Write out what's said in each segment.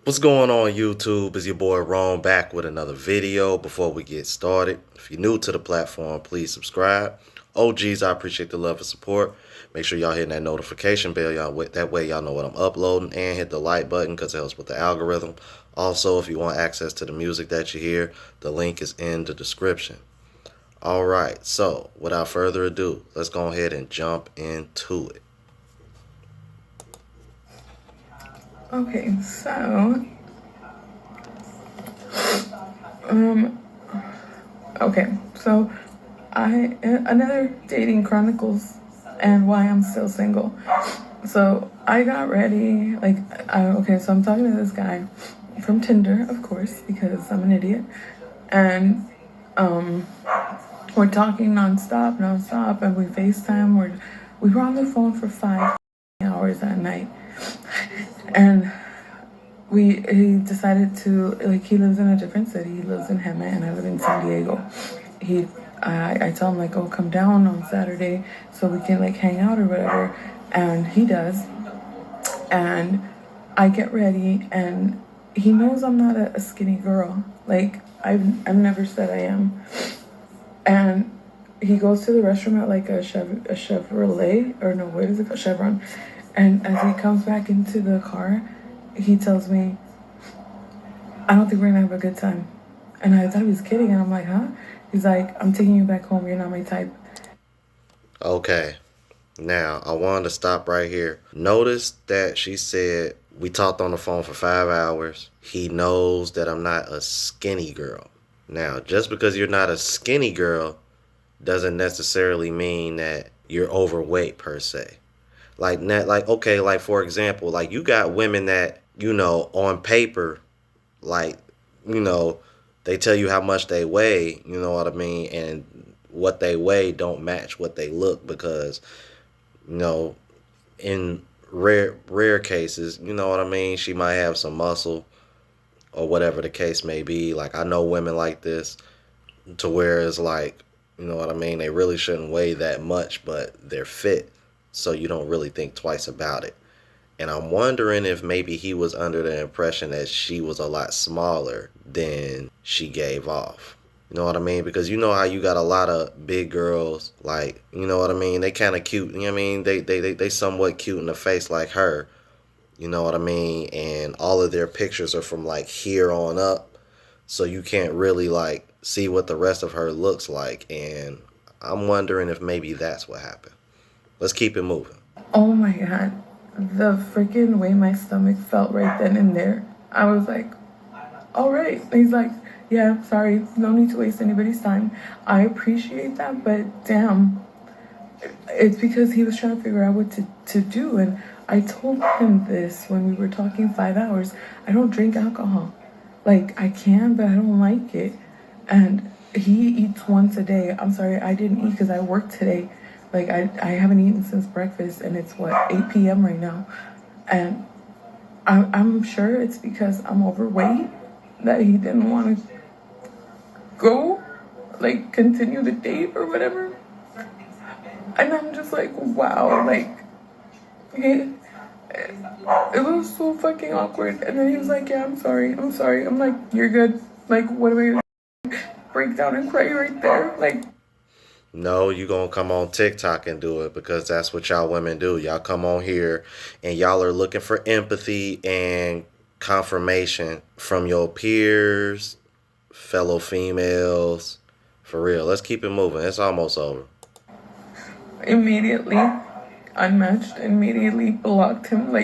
What's going on YouTube? Is your boy Ron back with another video. Before we get started, if you're new to the platform, please subscribe. OGs, I appreciate the love and support. Make sure y'all hitting that notification bell, y'all. That way y'all know what I'm uploading, and hit the like button because it helps with the algorithm. Also, if you want access to the music that you hear, the link is in the description. Alright, so without further ado, let's go ahead and jump into it. Okay, so another dating chronicles and why I'm still single. So I got ready, so I'm talking to this guy from Tinder, of course, because I'm an idiot, and we're talking nonstop, and we FaceTime. We were on the phone for 5 hours that night, and he decided to, he lives in a different city. He lives in Hema and I live in San Diego. I tell him oh, come down on Saturday so we can hang out or whatever, and he does. And I get ready, and he knows I'm not a skinny girl. I've never said I am. And he goes to the restroom at a Chevrolet, or no, what is it called? Chevron. And as he comes back into the car, he tells me, I don't think we're gonna have a good time. And I thought he was kidding, and I'm like, huh? He's like, I'm taking you back home, you're not my type. Okay. Now, I wanted to stop right here. Notice that she said, we talked on the phone for 5 hours. He knows that I'm not a skinny girl. Now, just because you're not a skinny girl doesn't necessarily mean that you're overweight per se. Okay, for example, you got women that, on paper, like, you know, they tell you how much they weigh, you know what I mean? And what they weigh don't match what they look because, in rare cases, you know what I mean, she might have some muscle or whatever the case may be. Like, I know women like this to where it's like, you know what I mean, they really shouldn't weigh that much, but they're fit, so you don't really think twice about it. And I'm wondering if maybe he was under the impression that she was a lot smaller than she gave off. You know what I mean? Because you know how you got a lot of big girls, like, you know what I mean? They kind of cute. You know what I mean? They somewhat cute in the face like her. You know what I mean? And all of their pictures are from like here on up. So you can't really like see what the rest of her looks like. And I'm wondering if maybe that's what happened. Let's keep it moving. Oh my God. The freaking way my stomach felt right then and there. I was like, all right. And he's like, yeah, sorry. No need to waste anybody's time. I appreciate that, but damn. It's because he was trying to figure out what to do. And I told him this when we were talking 5 hours. I don't drink alcohol. I can, but I don't like it. And he eats once a day. I'm sorry, I didn't eat because I worked today. I haven't eaten since breakfast, and it's 8 p.m. right now. And I'm sure it's because I'm overweight that he didn't want to go, continue the date or whatever. And I'm just like, wow, it, it was so fucking awkward. And then he was like, yeah, I'm sorry. I'm like, you're good. What am I gonna break down and cry right there? No, you gonna come on TikTok and do it because that's what y'all women do. Y'all come on here and y'all are looking for empathy and confirmation from your peers, fellow females. For real, let's keep it moving. It's almost over. Immediately unmatched, immediately blocked him.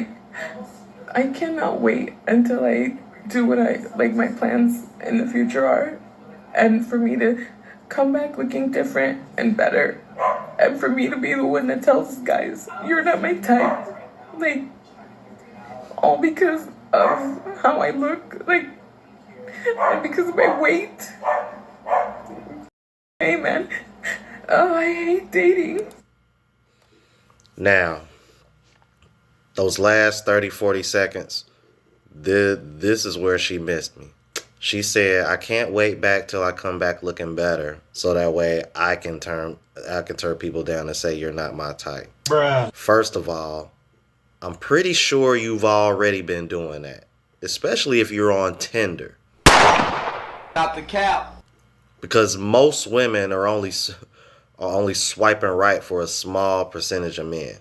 I cannot wait until I do what my plans in the future are, and for me to come back looking different and better, and for me to be the one that tells guys, you're not my type, all because of how I look, and because of my weight. Hey man, oh, I hate dating. Now, those last 30, 40 seconds, this is where she missed me. She said, I can't wait back till I come back looking better so that way I can turn people down and say you're not my type. Bruh. First of all, I'm pretty sure you've already been doing that. especially if you're on Tinder. Not the cap. Because most women are only swiping right for a small percentage of men.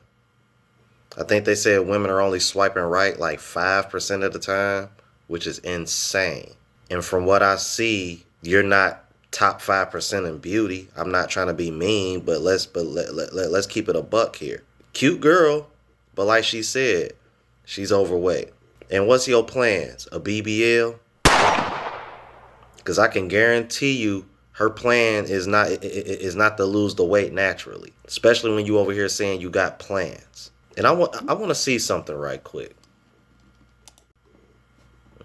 I think they said women are only swiping right like 5% of the time, which is insane. And from what I see, you're not top 5% in beauty. I'm not trying to be mean, but let's keep it a buck here. Cute girl, but like she said, she's overweight. And what's your plans? A BBL? Because I can guarantee you her plan is not to lose the weight naturally, especially when you over here saying you got plans. And I want to see something right quick.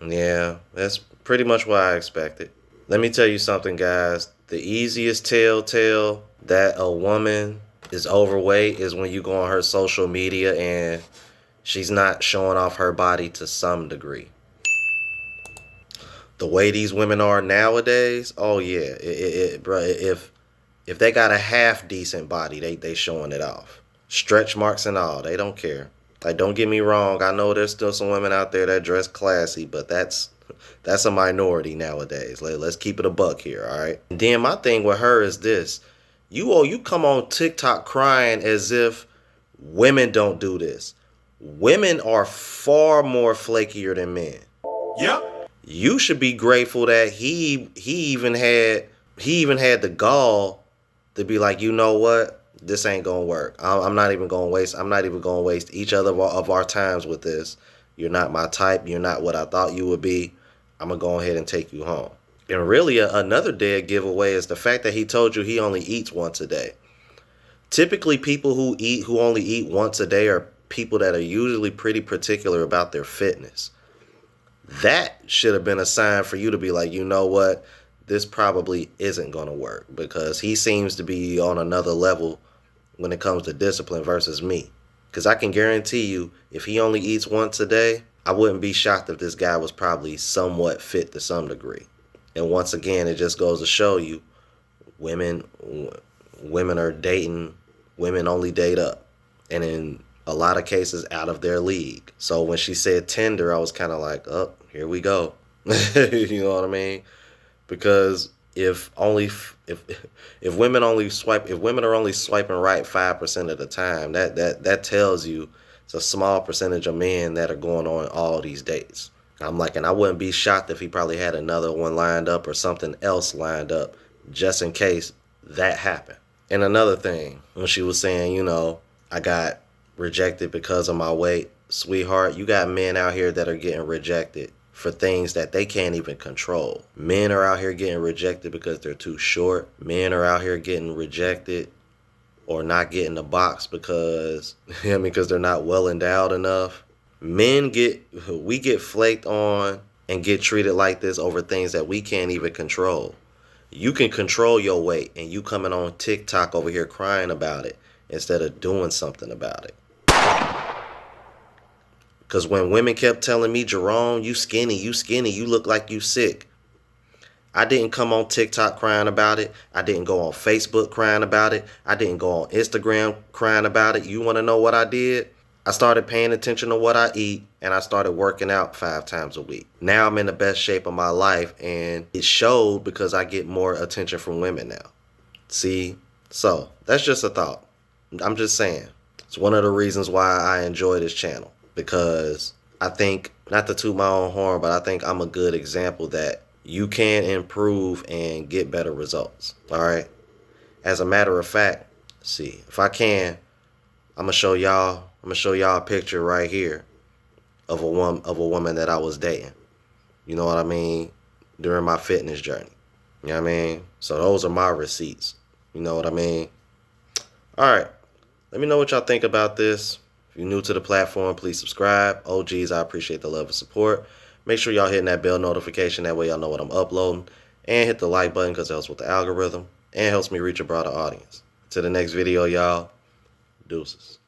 Yeah, that's pretty much what I expected. Let me tell you something, guys. The easiest telltale that a woman is overweight is when you go on her social media and she's not showing off her body to some degree. The way these women are nowadays, oh yeah, bro. If they got a half decent body, they showing it off, stretch marks and all. They don't care. Like, don't get me wrong. I know there's still some women out there that dress classy, but that's a minority nowadays. Let's keep it a buck here, all right? And then my thing with her is this: you come on TikTok crying as if women don't do this. Women are far more flakier than men. Yep. You should be grateful that he even had the gall to be like, you know what, this ain't gonna work. I'm not even gonna waste each other of our times with this. You're not my type. You're not what I thought you would be. I'm gonna go ahead and take you home. And really, another dead giveaway is the fact that he told you he only eats once a day. Typically, people who only eat once a day are people that are usually pretty particular about their fitness. That should have been a sign for you to be like, you know what, this probably isn't going to work, because he seems to be on another level when it comes to discipline versus me. Because I can guarantee you, if he only eats once a day, I wouldn't be shocked if this guy was probably somewhat fit to some degree. And once again, it just goes to show you, women are dating, women only date up. And in a lot of cases, out of their league. So when she said Tinder, I was kind of like, oh, here we go. You know what I mean? Because if women are only swiping right 5% of the time, that tells you it's a small percentage of men that are going on all these dates. I'm like, and I wouldn't be shocked if he probably had another one lined up or something else lined up just in case that happened. And another thing, when she was saying, you know, I got rejected because of my weight, sweetheart, you got men out here that are getting rejected for things that they can't even control. Men are out here getting rejected because they're too short. Men are out here getting rejected or not getting the box because because they're not well endowed enough. We get flaked on and get treated like this over things that we can't even control. You can control your weight, and you coming on TikTok over here crying about it instead of doing something about it. Because when women kept telling me, Jerome, you skinny, you look like you sick. I didn't come on TikTok crying about it. I didn't go on Facebook crying about it. I didn't go on Instagram crying about it. You want to know what I did? I started paying attention to what I eat, and I started working out 5 times a week. Now I'm in the best shape of my life, and it showed because I get more attention from women now. See? So, that's just a thought. I'm just saying. It's one of the reasons why I enjoy this channel. Because I think, not to toot my own horn, but I think I'm a good example that you can improve and get better results. All right? As a matter of fact, see, if I can, I'm gonna show y'all a picture right here of a woman that I was dating. You know what I mean? During my fitness journey. You know what I mean? So those are my receipts. You know what I mean? All right. Let me know what y'all think about this. If you're new to the platform, please subscribe. OGs, I appreciate the love and support. Make sure y'all hitting that bell notification. That way y'all know what I'm uploading. And hit the like button because it helps with the algorithm and helps me reach a broader audience. To the next video, y'all. Deuces.